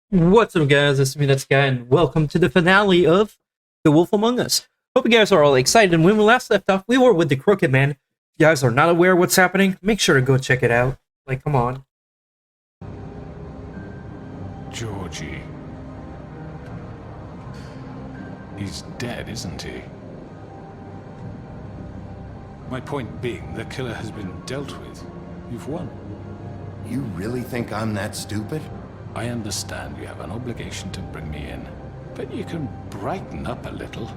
What's up, guys? It's me, Deadsky, and welcome to the finale of The Wolf Among Us. Hope you guys are all excited. And when we last left off, we were with the Crooked Man. If you guys are not aware of what's happening, make sure to go check it out. Like, come on. Georgie. He's dead, isn't he? My point being, the killer has been dealt with. You've won. You really think I'm that stupid? I understand you have an obligation to bring me in, but you can brighten up a little.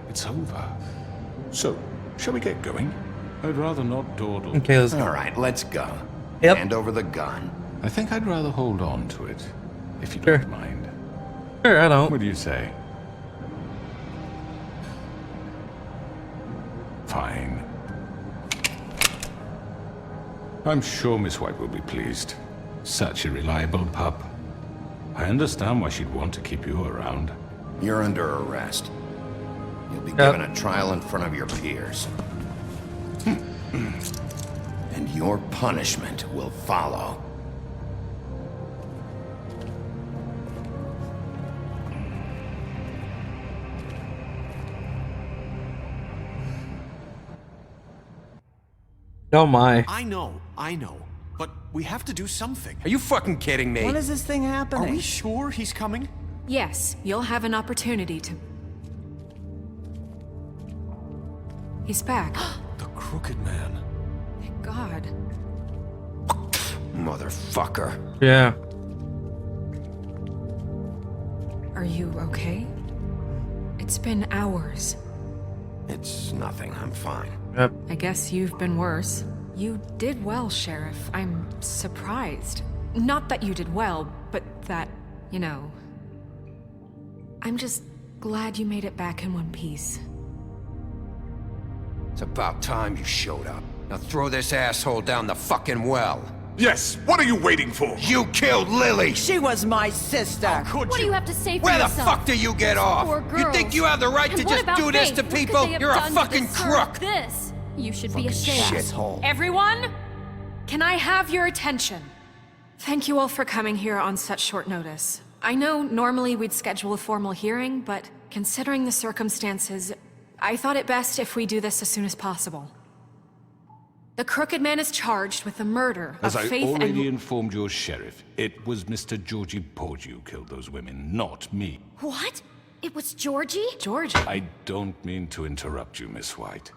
It's over. So, shall we get going? I'd rather not dawdle. Okay, let's go. All right, let's go. Yep. Hand over the gun. I think I'd rather hold on to it, if you Sure. don't mind. Sure, I don't. What do you say? Fine. I'm sure Miss White will be pleased. Such a reliable pup. I understand why she'd want to keep you around. You're under arrest. You'll be Yep. given a trial in front of your peers. And your punishment will follow. Oh my. I know. But we have to do something. Are you fucking kidding me? When is this thing Are happening? we sure he's coming? Yes, you'll have an opportunity to... He's back. The Crooked Man. Thank God. Motherfucker. Yeah. Are you okay? It's been hours. It's nothing, I'm fine. Yep. I guess you've been worse. You did well, Sheriff. I'm surprised. Not that you did well, but that, you know... I'm just glad you made it back in one piece. It's about time you showed up. Now throw this asshole down the fucking well. Yes, what are you waiting for? You killed Lily! She was my sister. Could What do you have to say for Where the yourself? fuck do you get off? Poor You girls. think you have the right And to what just about do this Faith? to What could people? they have You're a done to fucking deserve crook! This. You should be ashamed. Shithole. Everyone? Can I have your attention? Thank you all for coming here on such short notice. I know normally we'd schedule a formal hearing, but considering the circumstances, I thought it best if we do this as soon as possible. The Crooked Man is charged with the murder As of I Faith already and... informed your sheriff, it was Mr. Georgie Porge who killed those women, not me. What? It was Georgie? George. I don't mean to interrupt you, Miss White,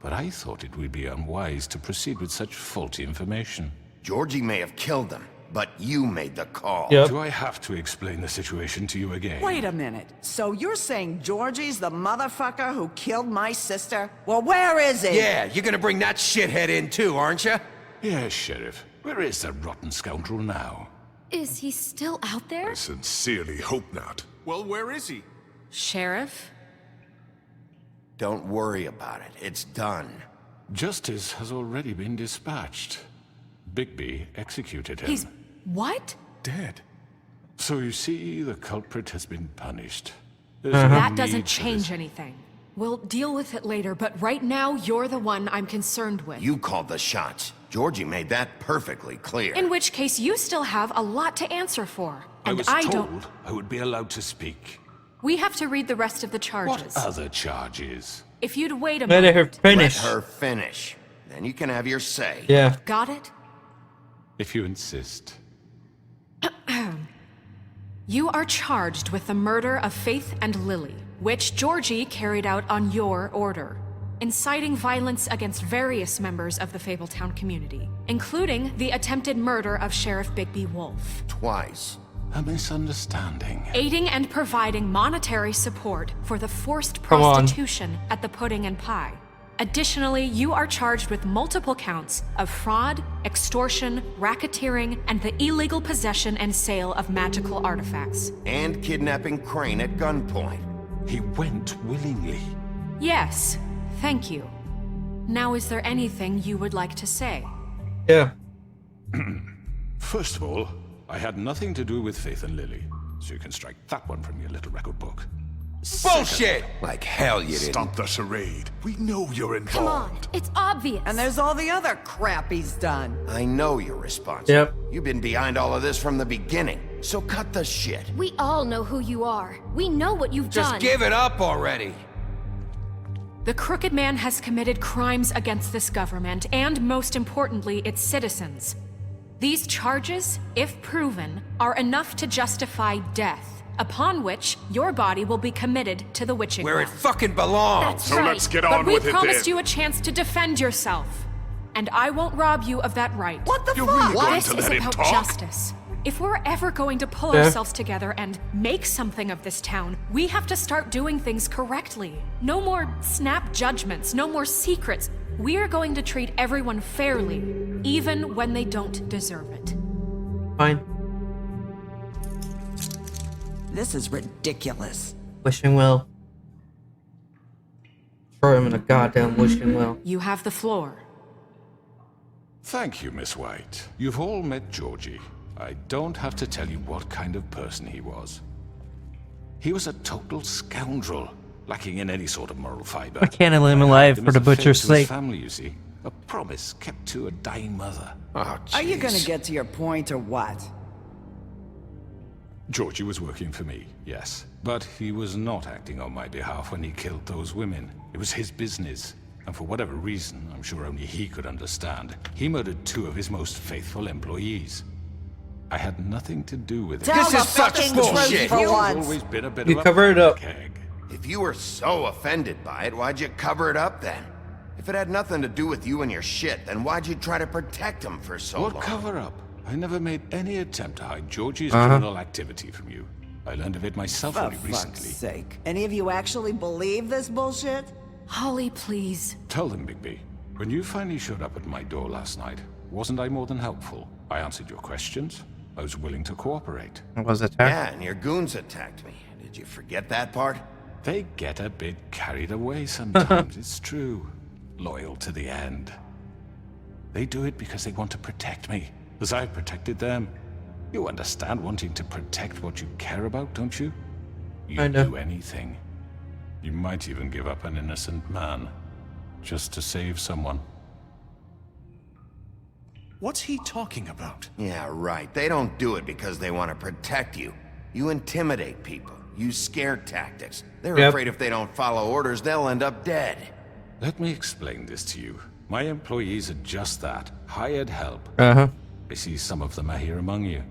but I thought it would be unwise to proceed with such faulty information. Georgie may have killed them, but you made the call. Yep. Do I have to explain the situation to you again? Wait a minute. So you're saying Georgie's the motherfucker who killed my sister? Well, where is he? Yeah, you're gonna bring that shithead in too, aren't you? Yes, Sheriff. Where is the rotten scoundrel now? Is he still out there? I sincerely hope not. Well, where is he? Sheriff? Don't worry about it. It's done. Justice has already been dispatched. Bigby executed him. He's... what? dead. So you see, the culprit has been punished. There's no That need doesn't for change this. anything. We'll deal with it later, but right now, you're the one I'm concerned with. You called the shots. Georgie made that perfectly clear. In which case, you still have a lot to answer for. I And was I told don't... I would be allowed to speak. We have to read the rest of the charges. What other charges? If you'd wait a Let moment... her finish. Let her finish. Then you can have your say. Yeah. Got it? If you insist. You are charged with the murder of Faith and Lily, which Georgie carried out on your order, inciting violence against various members of the Fabletown community, including the attempted murder of Sheriff Bigby Wolf, Twice. A misunderstanding. aiding and providing monetary support for the forced Come on. prostitution at the Pudding and Pie. Additionally, you are charged with multiple counts of fraud, extortion, racketeering, and the illegal possession and sale of magical artifacts. And kidnapping Crane at gunpoint. He went willingly. Yes, thank you. Now, is there anything you would like to say? Yeah. First of all, I had nothing to do with Faith and Lily, so you can strike that one from your little record book. Bullshit! Like hell you didn't. Stop the charade. We know you're involved. Come on, it's obvious. And there's all the other crap he's done. I know you're responsible. Yep. You've been behind all of this from the beginning. so cut the shit. We all know who you are. We know what you've Just done. give it up already. The Crooked Man has committed crimes against this government and, most importantly, its citizens. These charges, if proven, are enough to justify death, upon which your body will be committed to the witching Where it well. fucking belongs. That's So right. let's get But on we with it promised then. you a chance to defend yourself, and I won't rob you of that right. What the You're fuck? really going This to is let him about talk? justice. If we're ever going to pull Yeah. ourselves together and make something of this town, we have to start doing things correctly. No more snap judgments, no more secrets. We are going to treat everyone fairly, even when they don't deserve it. Fine. This is ridiculous. Wishing well. Throw him in a goddamn wishing well. You have the floor. Thank you, Miss White. You've all met Georgie. I don't have to tell you what kind of person he was. He was a total scoundrel, lacking in any sort of moral fiber. I can't let him I alive hired him for as the a favor butcher's to his sake. family, you see. A promise kept to a dying mother. Oh, Are you gonna jeez. get to your point or what? Georgie was working for me, yes. But he was not acting on my behalf when he killed those women. It was his business. And for whatever reason, I'm sure only he could understand, he murdered 2 of his most faithful employees. I had nothing to do with it. Tell This the is such fucking bullshit. truth for You've I've once. always been a bit You of a cover it up. keg. If you were so offended by it, why'd you cover it up then? If it had nothing to do with you and your shit, then why'd you try to protect him for so What long? cover up? I never made any attempt to hide Georgie's criminal activity from you. I learned of it myself For only fuck's recently. sake. Any of you actually believe this bullshit? Holly, please. Tell them, Bigby. When you finally showed up at my door last night, wasn't I more than helpful? I answered your questions. I was willing to cooperate. Was attacked. Yeah, and your goons attacked me. Did you forget that part? They get a bit carried away sometimes, it's true. Loyal to the end. They do it because they want to protect me, as I've protected them. You understand wanting to protect what you care about, don't you? You'd Kinda. do anything. You might even give up an innocent man, just to save someone. What's he talking about? Yeah, right. They don't do it because they want to protect you. You intimidate people. Use scare tactics. They're Yep. afraid if they don't follow orders, they'll end up dead. Let me explain this to you. My employees are just that, hired help. Uh-huh. I see some of them are here among you.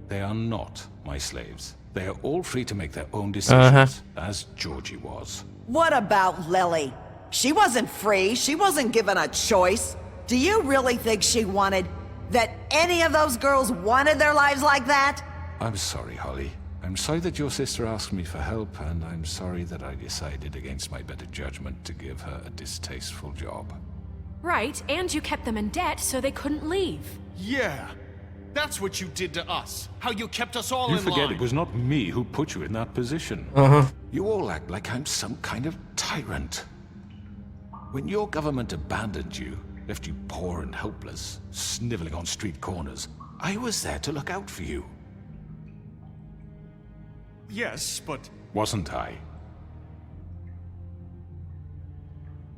They are not my slaves. They are all free to make their own decisions, as Georgie was. What about Lily? She wasn't free. She wasn't given a choice. Do you really think she wanted... that any of those girls wanted their lives like that? I'm sorry, Holly. I'm sorry that your sister asked me for help, and I'm sorry that I decided against my better judgment to give her a distasteful job. Right, and you kept them in debt so they couldn't leave. Yeah. That's what you did to us. How you kept us all You in forget line. it was not me who put you in that position. You all act like I'm some kind of tyrant. When your government abandoned you, left you poor and helpless, sniveling on street corners, I was there to look out for you. Yes, but Wasn't I?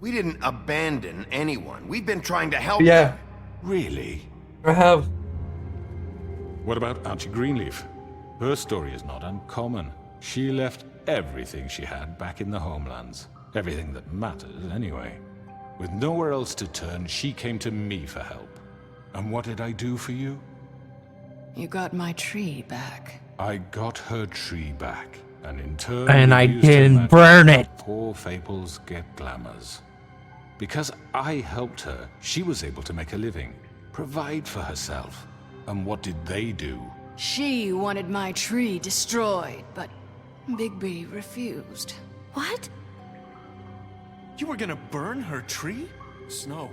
We didn't abandon anyone. We've been trying to help Yeah, them. Really? I have. What about Auntie Greenleaf? Her story is not uncommon. She left everything she had back in the homelands. Everything that mattered, anyway. With nowhere else to turn, she came to me for help. And what did I do for you? You got my tree back. I got her tree back, and in turn, And you I used her didn't magic burn to it. help poor Fables get glamours. Because I helped her, she was able to make a living, provide for herself. And what did they do? She wanted my tree destroyed, but Bigby refused. What? you were gonna burn her tree? Snow,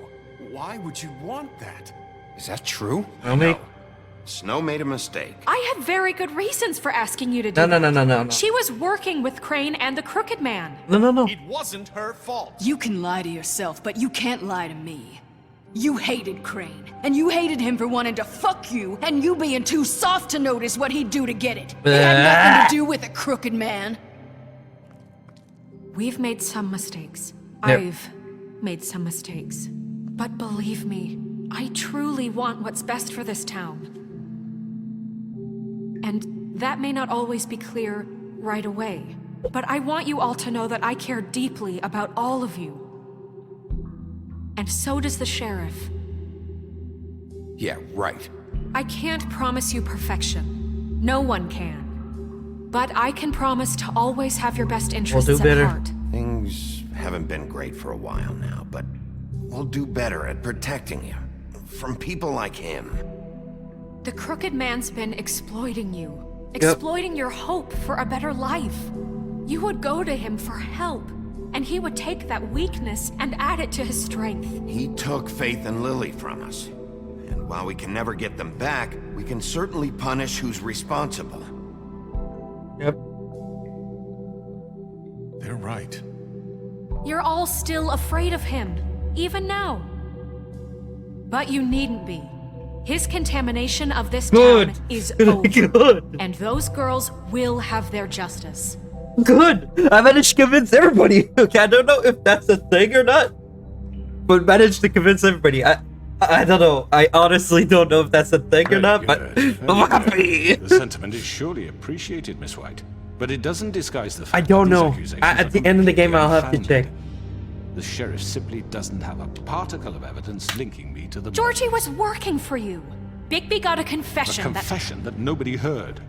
why would you want that? Is that true? Tell me. Snow made a mistake. I had very good reasons for asking you to do No, no, that. no, no, no, no. She was working with Crane and the Crooked Man. No, no, no. It wasn't her fault. You can lie to yourself, but you can't lie to me. You hated Crane, and you hated him for wanting to fuck you, and you being too soft to notice what he'd do to get it. It had nothing to do with a crooked man. We've made some mistakes. Yep. I've made some mistakes. But believe me, I truly want what's best for this town. And that may not always be clear right away. But I want you all to know that I care deeply about all of you. And so does the sheriff. Yeah, right. I can't promise you perfection. No one can. But I can promise to always have your best interests do at better. heart. Things haven't been great for a while now, but we'll do better at protecting you. From people like him. The crooked man's been exploiting you. Exploiting your hope for a better life. You would go to him for help, and he would take that weakness and add it to his strength. He took Faith and Lily from us. And while we can never get them back, we can certainly punish who's responsible. Yep. They're right. You're all still afraid of him, even now. But you needn't be. His contamination of this Good. town is over. Good. And those girls will have their justice. Good. I managed to convince everybody. Okay, I don't know if that's a thing or not, but managed to convince everybody. I don't know. I honestly don't know if that's a thing or not, but I'm happy. The sentiment is surely appreciated, Miss White, but it doesn't disguise the fact I don't that these know. accusations At are the end of the game, I'll have to completely check. unfounded. The sheriff simply doesn't have a particle of evidence linking me to the Georgie murders. was working for you. Bigby got a A confession confession that nobody heard.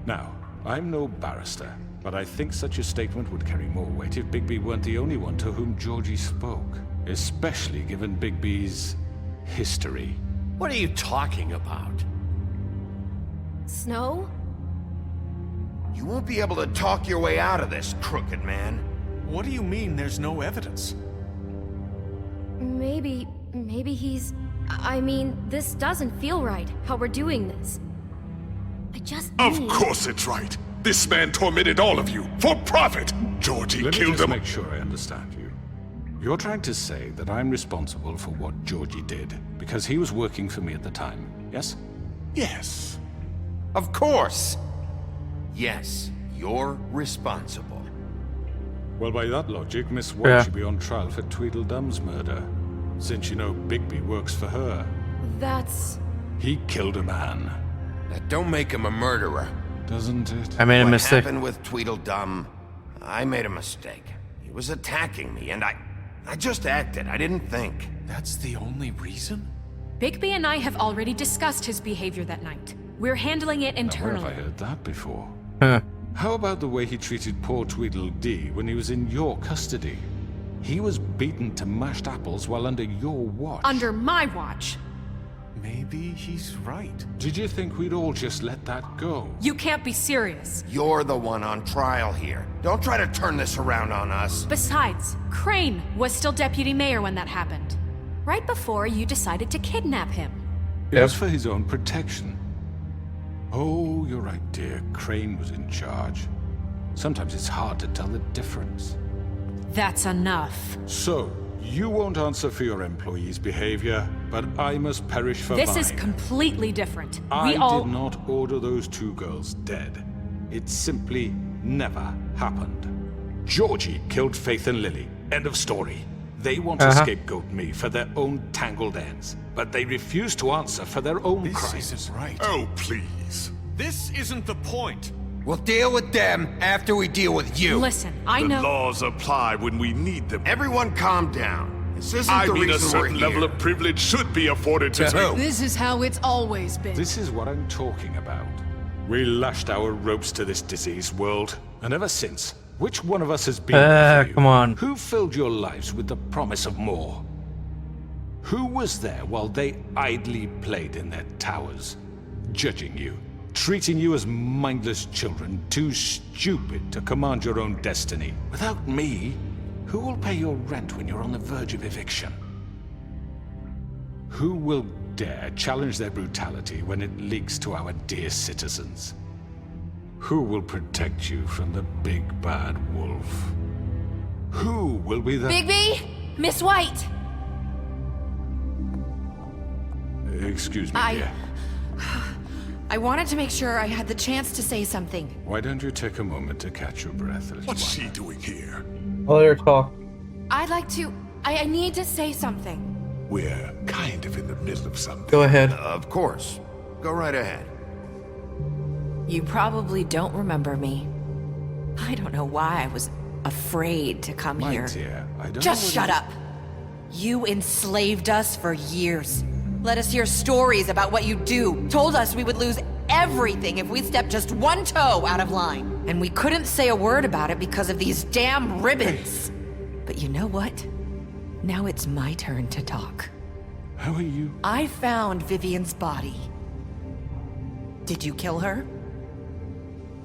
Now, I'm no barrister, but I think such a statement would carry more weight if Bigby weren't the only one to whom Georgie spoke, especially given Bigby's history. What are you talking about? Snow? You won't be able to talk your way out of this, crooked man. What do you mean there's no evidence? Maybe he's... I mean, this doesn't feel right, how we're doing this. I just Of need... course it's right. This man tormented all of you for profit. Georgie Let me killed just them. make sure I understand you. You're trying to say that I'm responsible for what Georgie did because he was working for me at the time, yes? Yes. Of course. Yes, you're responsible. Well, by that logic, Miss White Yeah. should be on trial for Tweedledum's murder, since you know Bigby works for her. That's... He killed a man, That don't make him a murderer. doesn't it? I made a What mistake. happened with Tweedledum, I made a mistake. He was attacking me, and I just acted. I didn't think. That's the only reason? Bigby and I have already discussed his behavior that night. We're handling it Now, where have internally. I heard that before? Huh. How about the way he treated poor Tweedledee when he was in your custody? He was beaten to mashed apples while under your watch. Under my watch. Maybe he's right. Did you think we'd all just let that go? You can't be serious. You're the one on trial here. Don't try to turn this around on us. Besides, Crane was still deputy mayor when that happened. Right before you decided to kidnap him. It was for his own protection. Oh, you're right, dear. Crane was in charge. Sometimes it's hard to tell the difference. That's enough. So, you won't answer for your employees' behavior, but I must perish for This mine. is completely different. I We all... did not order those two girls dead. It simply never happened. Georgie killed Faith and Lily. End of story. They want to scapegoat me for their own tangled ends, but they refuse to answer for their own This crimes. isn't right. Oh, please. This isn't the point. We'll deal with them after we deal with you. Listen, I The know... laws apply when we need them. Everyone calm down. This isn't I the mean, a reason we're certain here. level of privilege should be afforded to To who? This is how it's always been. This is what I'm talking about. We lashed our ropes to this diseased world, and ever since, which one of us has been there for you? Come on. Who filled your lives with the promise of more? Who was there while they idly played in their towers, judging you, treating you as mindless children, too stupid to command your own destiny? Without me, who will pay your rent when you're on the verge of eviction? Who will dare challenge their brutality when it leaks to our dear citizens? Who will protect you from the big bad wolf? Who will be the... Bigby? Miss White! Excuse me, dear. I wanted to make sure I had the chance to say something. Why don't you take a moment to catch your breath, little What's one? she doing here? Let her talk. I'd like to... I need to say something. We're kind of in the middle of something. Go ahead. Of course. Go right ahead. You probably don't remember me. I don't know why I was afraid to come My here. dear, I don't Just know shut up! You enslaved us for years. Let us hear stories about what you do. Told us we would lose everything if we stepped just one toe out of line. And we couldn't say a word about it because of these damn ribbons. But you know what? Now it's my turn to talk. How are you? I found Vivian's body. Did you kill her?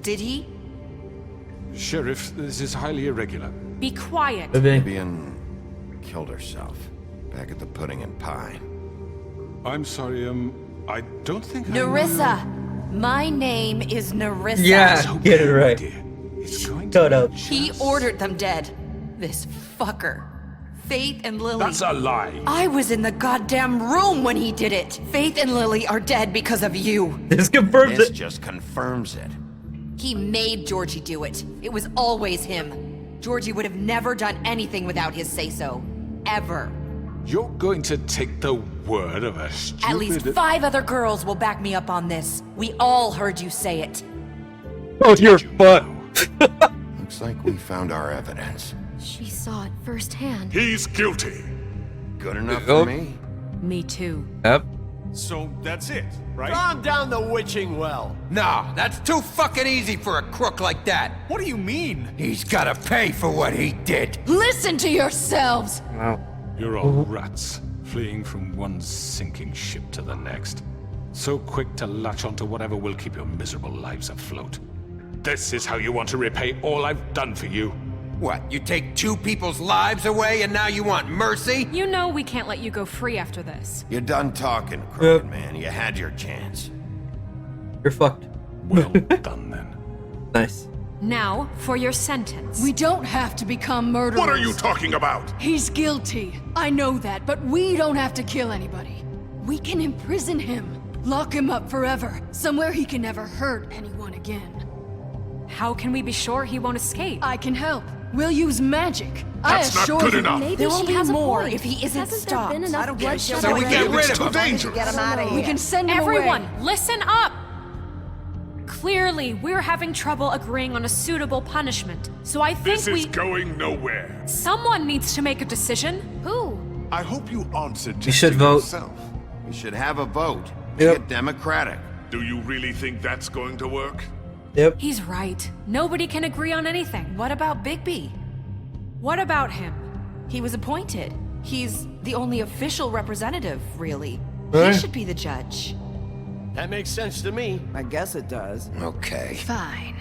Did he? Sheriff, this is highly irregular. Be quiet. Vivian killed herself back at the Pudding and Pie. I'm sorry, I don't think I Nerissa! My name is Nerissa. Yeah, get it right. It's going Shut to up. He ordered them dead. This fucker. Faith and Lily. That's a lie. I was in the goddamn room when he did it. Faith and Lily are dead because of you. This confirms This it. just confirms it. He made Georgie do it. It was always him. Georgie would have never done anything without his say-so. Ever. You're going to take the word of a stupid... At least 5 other girls will back me up on this. We all heard you say it. Oh, you're fucked. Looks like we found our evidence. She saw it firsthand. He's guilty. Good enough for me. Me too. Yep. So that's it, right? Calm down the witching well. Nah, that's too fucking easy for a crook like that. What do you mean? He's gotta pay for what he did. Listen to yourselves! Wow. You're all rats, fleeing from one sinking ship to the next. So quick to latch onto whatever will keep your miserable lives afloat. This is how you want to repay all I've done for you. What, you take 2 people's lives away and now you want mercy? You know we can't let you go free after this. You're done talking, Crooked Man. You had your chance. You're fucked. Well done, then. Nice. Now, for your sentence. We don't have to become murderers. What are you talking about? He's guilty. I know that, but we don't have to kill anybody. We can imprison him. Lock him up forever. Somewhere he can never hurt anyone again. How can we be sure he won't escape? I can help. We'll use magic. That's I not assure good you. enough. Maybe There will she be has a more point. if he isn't Hasn't stopped. there been enough bloodshed So we already? get rid It's of too him. dangerous. Get him out of We here. can send him Everyone, away. listen up! Clearly, we're having trouble agreeing on a suitable punishment, so I think This is we... going nowhere. Someone needs to make a decision. Who? I hope you answered You should vote. yourself. We should have a vote. Yep. Get democratic. Do you really think that's going to work? Yep. He's right. Nobody can agree on anything. What about Bigby? What about him? He was appointed. He's the only official representative, really. Right. He should be the judge. That makes sense to me. I guess it does. Okay. Fine.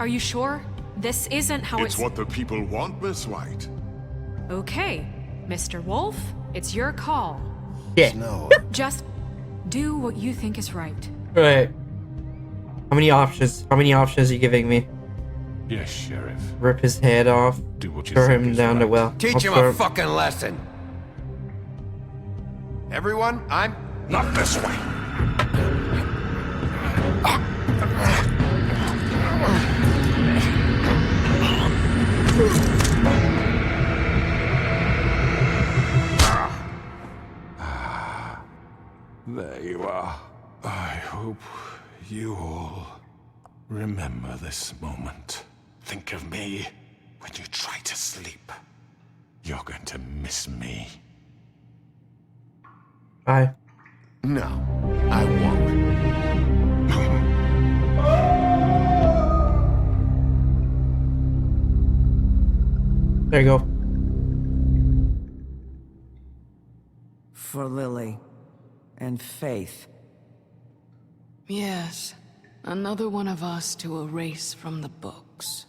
Are you sure? This isn't how It's what the people want, Miss White. Okay, Mr. Wolf, it's your call. Yeah. No. Just do what you think is right. Right. How many options? How many options are you giving me? Yes, Sheriff. Rip his head off. Do what you Throw think him is down the right. well. Teach him I'll a throw fucking lesson. Everyone, I'm... Not this way. There you are. I hope you all remember this moment. Think of me when you try to sleep. You're going to miss me. Bye. No, I won't. There you go. For Lily. And Faith. Yes. Another one of us to erase from the books.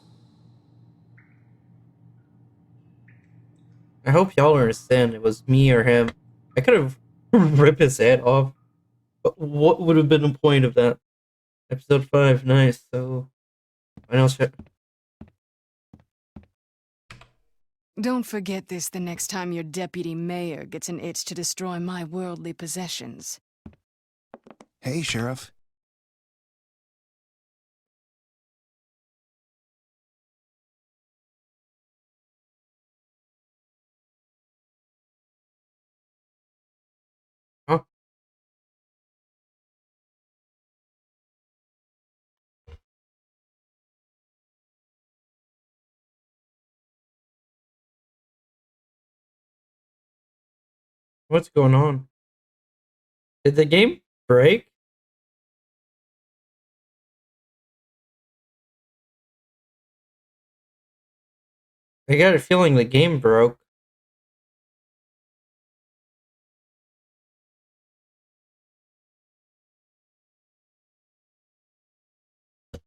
I hope y'all understand it was me or him. I could have ripped his head off. But what would have been the point of that? Episode 5, nice. So, I know. Don't forget this the next time your deputy mayor gets an itch to destroy my worldly possessions. Hey, Sheriff. Huh? What's going on? Did the game break? I got a feeling the game broke.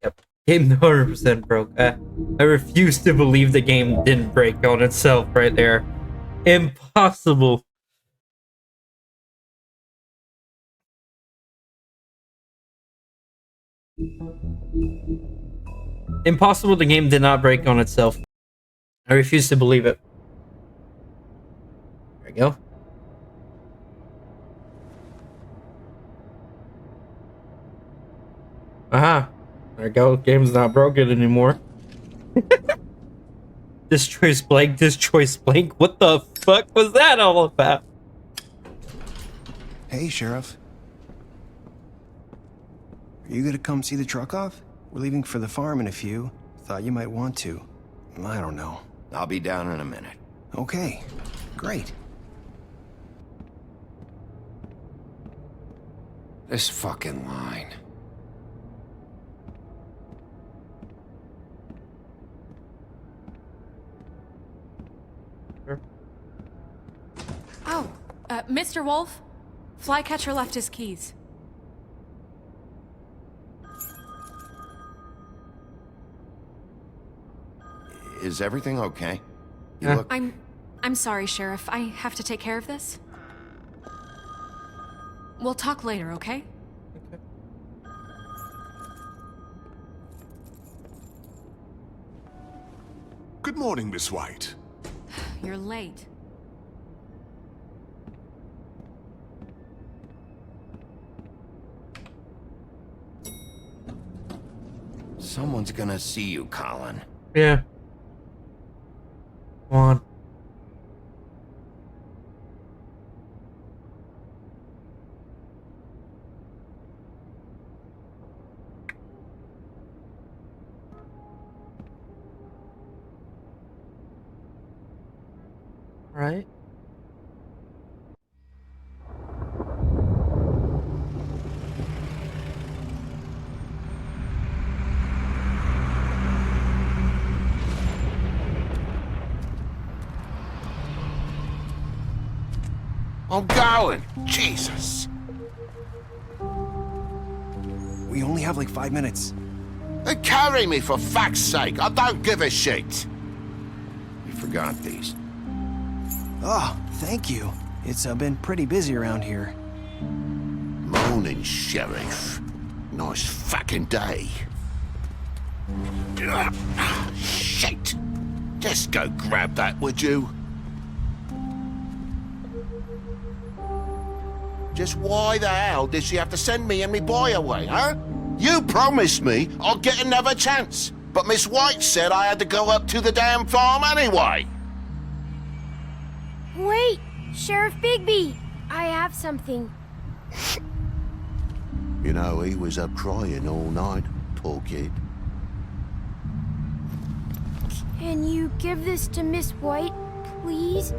Yep, game 100% broke. I refuse to believe the game didn't break on itself right there. Impossible. Impossible the game did not break on itself. I refuse to believe it. There we go. Aha. There we go. Game's not broken anymore. Destroys blank, destroys blank. What the fuck was that all about? Hey, Sheriff. Are you gonna come see the truck off? We're leaving for the farm in a few. Thought you might want to. I don't know. I'll be down in a minute. Okay, great. This fucking line. Oh, Mr. Wolf? Flycatcher left his keys. Is everything okay? You look... I'm sorry, Sheriff. I have to take care of this. We'll talk later, okay? Okay. Good morning, Miss White. You're late. Someone's gonna see you, Colin. Yeah. Come on. Right. I'm going. Jesus. We only have like 5 minutes. Then carry me for fuck's sake. I don't give a shit. You forgot these. Oh, thank you. It's been pretty busy around here. Morning, Sheriff. Nice fucking day. Shit. Just go grab that, would you? Just why the hell did she have to send me and me boy away, huh? You promised me I'd get another chance, but Miss White said I had to go up to the damn farm anyway. Wait, Sheriff Bigby, I have something. You know, he was up crying all night, poor kid. Can you give this to Miss White, please?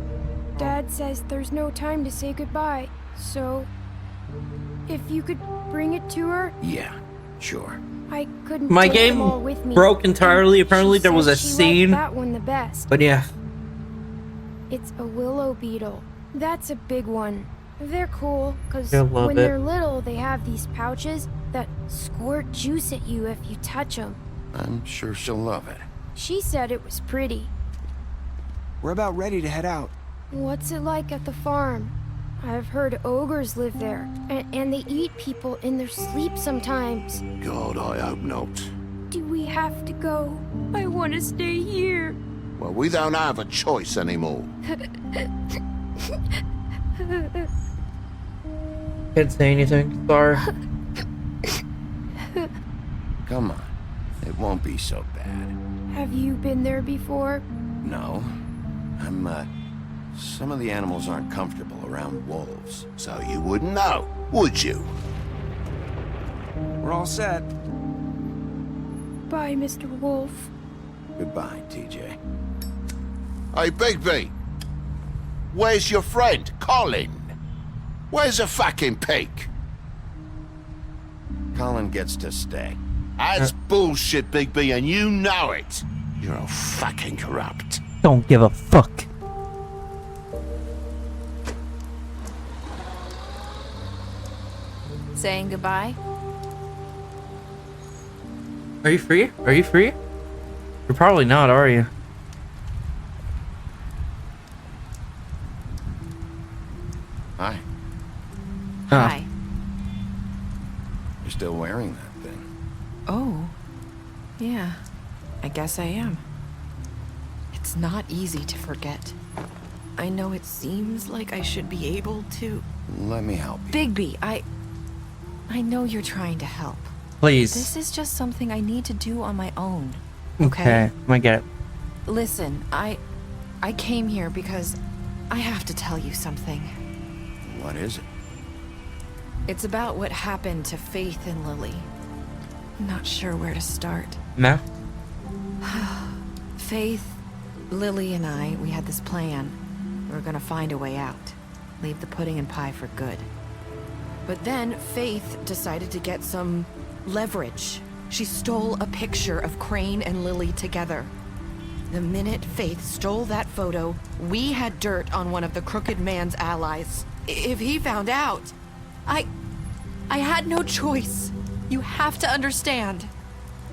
Dad says there's no time to say goodbye, so if you could bring it to her. Yeah, sure. I couldn't My take them game all with me, broke entirely. and Apparently she there was said a she liked scene. that one the best. But yeah. It's a willow beetle. That's a big one. They're cool, because I love when it. they're little, they have these pouches that squirt juice at you if you touch them. I'm sure she'll love it. She said it was pretty. We're about ready to head out. What's it like at the farm? I've heard ogres live there, and they eat people in their sleep sometimes. God, I hope not. Do we have to go? I want to stay here. Well, we don't have a choice anymore. Can't say anything. Sorry. Come on. It won't be so bad. Have you been there before? No. Some of the animals aren't comfortable around wolves, so you wouldn't know, would you? We're all set. Bye, Mr. Wolf. Goodbye, TJ. Hey, Bigby! Where's your friend, Colin? Where's the fucking pig? Colin gets to stay. That's bullshit, Big B, and you know it. You're all fucking corrupt. Don't give a fuck. Saying goodbye? Are you free? Are you free? You're probably not, are you? Hi. Hi. You're still wearing that thing. Oh, yeah, I guess I am. It's not easy to forget. I know it seems like I should be able to. Let me help you. Bigby, I know you're trying to help. Please. This is just something I need to do on my own. Okay, I get it. Listen, I came here because I have to tell you something. What is it? It's about what happened to Faith and Lily. I'm not sure where to start. No? Faith, Lily, and I, we had this plan. We were gonna find a way out. Leave the pudding and pie for good. But then Faith decided to get some leverage. She stole a picture of Crane and Lily together. The minute Faith stole that photo, we had dirt on one of the Crooked Man's allies. If he found out, I had no choice. You have to understand.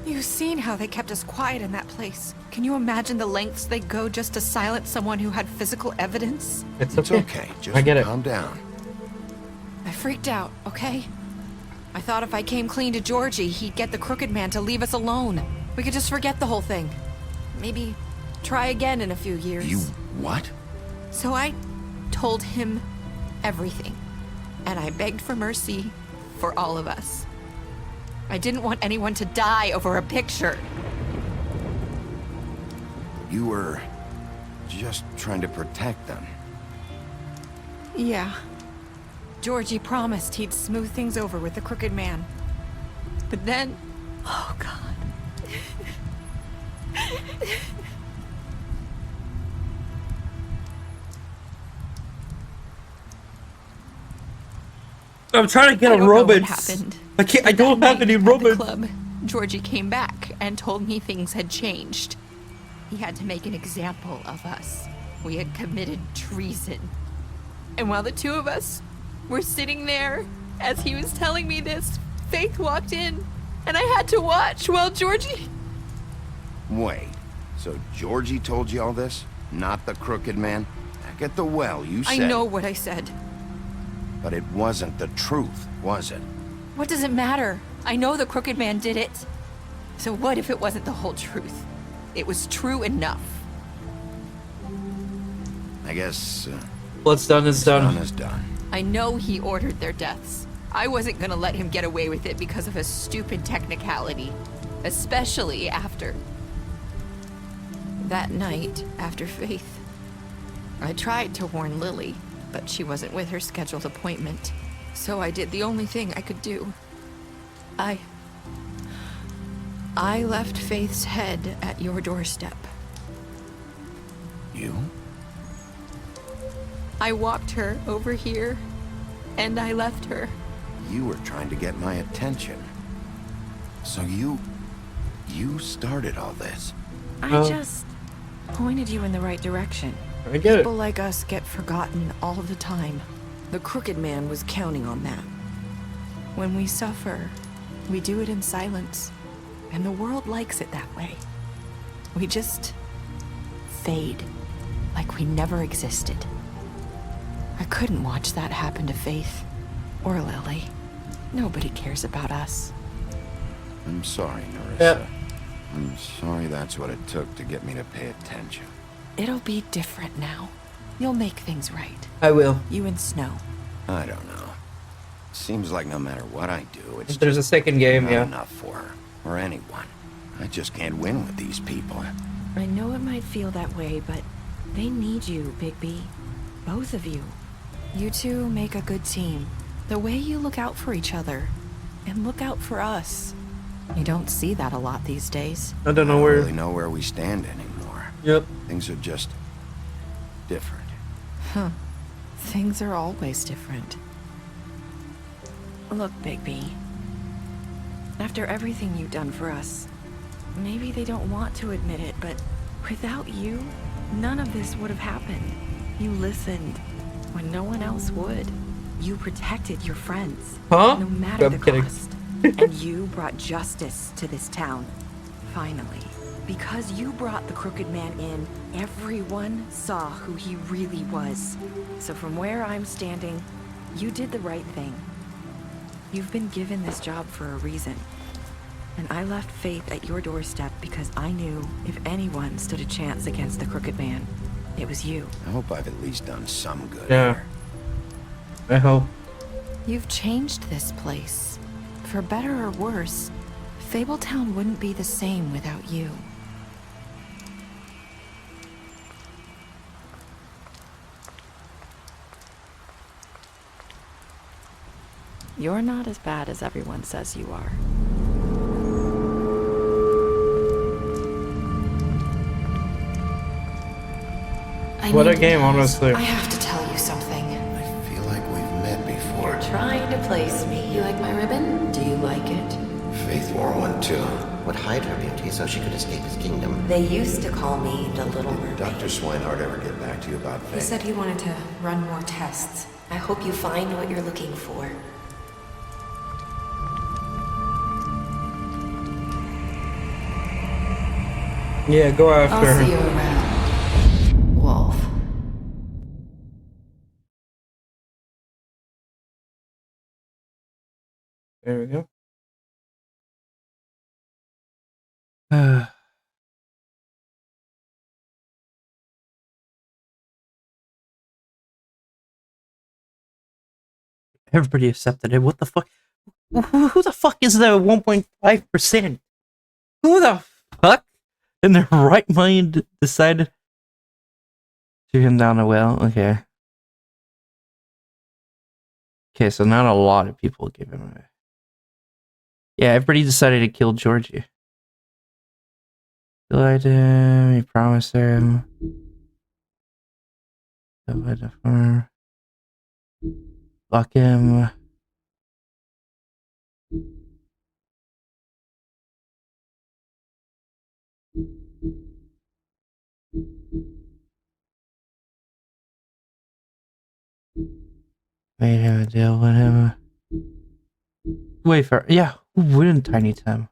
You've seen how they kept us quiet in that place. Can you imagine the lengths they go just to silence someone who had physical evidence? It's okay. Just I get it. calm down. I freaked out, okay? I thought if I came clean to Georgie, he'd get the Crooked Man to leave us alone. We could just forget the whole thing. Maybe try again in a few years. You what? So I told him everything. And I begged for mercy for all of us. I didn't want anyone to die over a picture. You were just trying to protect them. Yeah. Georgie promised he'd smooth things over with the Crooked Man. But then... Oh, God. I'm trying to get a I don't know what romance. happened. I can't. I don't have any At the romance. club, Georgie came back and told me things had changed. He had to make an example of us. We had committed treason. And while the two of us were sitting there, as he was telling me this, Faith walked in, and I had to watch while Georgie... Wait, so Georgie told you all this? Not the Crooked Man? Back at the well, you said... I know what I said. But it wasn't the truth, was it? What does it matter? I know the Crooked Man did it. So what if it wasn't the whole truth? It was true enough. I guess... what's done is done. Done is done. I know he ordered their deaths. I wasn't gonna let him get away with it because of a stupid technicality. Especially after... that night, after Faith. I tried to warn Lily, but she wasn't with her scheduled appointment. So I did the only thing I could do. I left Faith's head at your doorstep. You? I walked her over here, and I left her. You were trying to get my attention. So you started all this. I just pointed you in the right direction. I get it. People like us get forgotten all the time. The Crooked Man was counting on that. When we suffer, we do it in silence. And the world likes it that way. We just fade, like we never existed. I couldn't watch that happen to Faith or Lily. Nobody cares about us. I'm sorry, Narissa. Yeah. I'm sorry that's what it took to get me to pay attention. It'll be different now. You'll make things right. I will. You and Snow. I don't know. Seems like no matter what I do, it's If there's a second game, not yeah. enough for her or anyone. I just can't win with these people. I know it might feel that way, but they need you, Bigby. Both of you. You two make a good team. The way you look out for each other and look out for us. You don't see that a lot these days. I don't know I where. don't really know where we stand anymore. Yep. Things are just different. Huh. Things are always different. Look, Bigby. After everything you've done for us, maybe they don't want to admit it, but without you, none of this would have happened. You listened when no one else would. You protected your friends, huh? no matter the kidding. cost. And you brought justice to this town. Finally. Because you brought the Crooked Man in, everyone saw who he really was. So from where I'm standing, you did the right thing. You've been given this job for a reason. And I left Faith at your doorstep because I knew if anyone stood a chance against the Crooked Man, it was you. I hope I've at least done some good. Yeah. I hope. You've changed this place. For better or worse, Fabletown wouldn't be the same without you. You're not as bad as everyone says you are. What a game, honestly. I have to tell you something. I feel like we've met before. You're trying to place me. You like my ribbon? Do you like it? Faith wore one too. Would hide her beauty so she could escape his kingdom. They used to call me the Little Mermaid. Did Dr. Swinehart ever get back to you about Faith? He said he wanted to run more tests. I hope you find what you're looking for. Yeah, go after I'll see you her. around, Wolf. There we go. Everybody accepted it. What the fuck? Who the fuck is the 1.5%? Who the fuck in their right mind decided to him down the well? Okay. Okay, so not a lot of people gave him a... Yeah, everybody decided to kill Georgie. He lied to him, he promised him. By the farm. Fuck him. Made him a deal with him. Wait for... Yeah, who wouldn't Tiny Tim?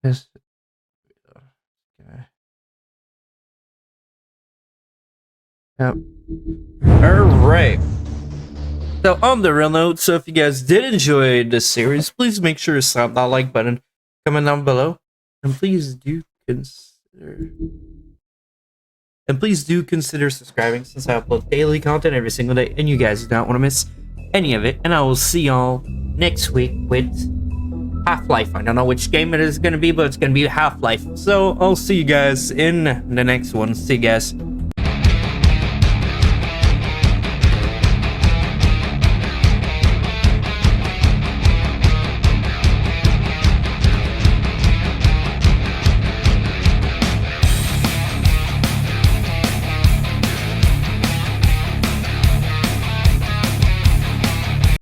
Just... Yep. Alright. So on the real note, so if you guys did enjoy this series, please make sure to slap that like button, comment down below, and please do consider subscribing, since I upload daily content every single day, and you guys do not want to miss any of it. And I will see y'all next week with Half-Life. I don't know which game it is going to be, but it's going to be Half-Life. So I'll see you guys in the next one. See you guys.